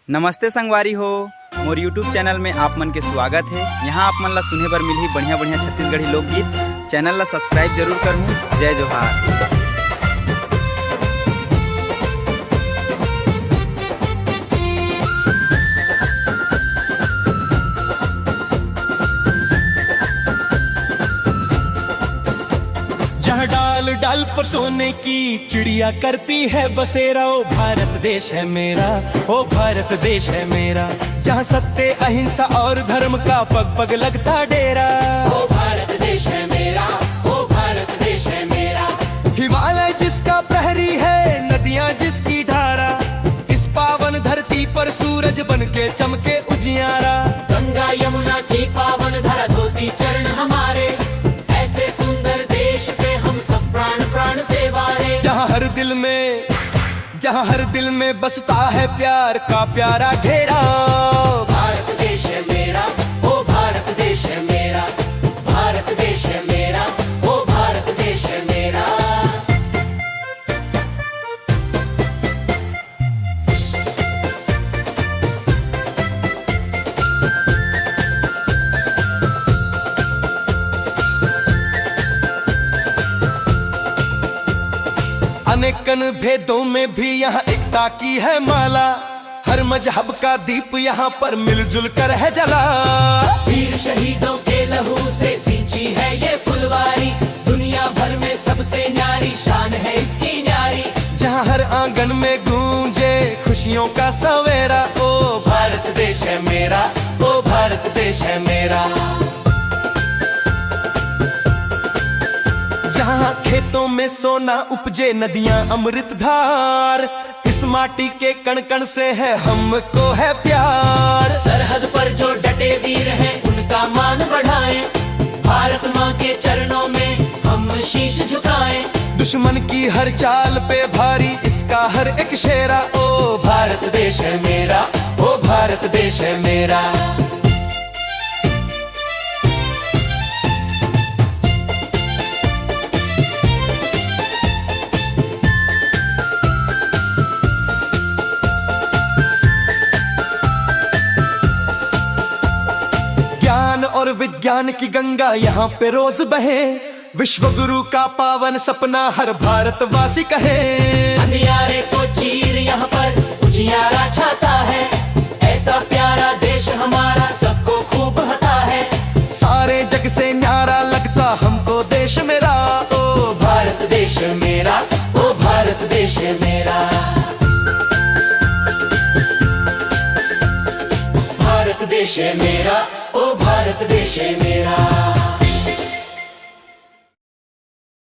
नमस्ते संगवारी हो, मोर यूट्यूब चैनल में आप मन के स्वागत है। यहाँ आप मन ला सुने बर मिलही बढ़िया बढ़िया छत्तीसगढ़ी लोकगीत। चैनल ला सब्सक्राइब जरूर करहूँ। जय जोहार। जहाँ डाल डाल पर सोने की चिड़िया करती है बसेरा, ओ भारत देश है मेरा, ओ भारत देश है मेरा। जहाँ सत्य अहिंसा और धर्म का पग पग लगता डेरा, ओ भारत देश है मेरा, ओ भारत देश है मेरा। हिमालय जिसका प्रहरी है, नदियाँ जिसकी धारा, इस पावन धरती पर सूरज बन के चमके उजियारा। गंगा यमुना की पावन धरा, धोती चरण हमारे, ऐसे सुंदर देश पे हम सब प्राण प्राण से वारे। जहाँ हर दिल में बसता है प्यार का प्यारा घेरा। भारत देश है मेरा, ओ भारत देश है मेरा, भारत देश है मेरा, ओ भारत देश है मेरा। अनेकन भेदों में भी यहाँ एकता की है माला, हर मजहब का दीप यहाँ पर मिलजुल कर है जला। वीर शहीदों के लहू से सिंची है ये फुलवारी, दुनिया भर में सबसे न्यारी शान है इसकी न्यारी। जहाँ हर आंगन में गूंजे खुशियों का सवेरा, ओ भारत देश है मेरा, ओ भारत देश है मेरा। जहाँ खेतों में सोना उपजे, नदियाँ अमृत धार, इस माटी के कण कण से है हमको है प्यार। सरहद पर जो डटे वीर हैं उनका मान बढ़ाएं, भारत माँ के चरणों में हम शीश झुकाएं। दुश्मन की हर चाल पे भारी इसका हर एक शेरा, ओ भारत देश है मेरा, ओ भारत देश है मेरा। ज्ञान और विज्ञान की गंगा यहाँ पे रोज बहे, विश्व गुरु का पावन सपना हर भारतवासी कहे। अंधियारे को चीर यहाँ पर उजियारा छाता है, ऐसा प्यारा देश हमारा सबको खूब हता है। सारे जग से न्यारा लगता हमको देश मेरा, ओ भारत देश मेरा, ओ भारत देश मेरा। भारत देश मेरा, ओ भारत देश मेरा।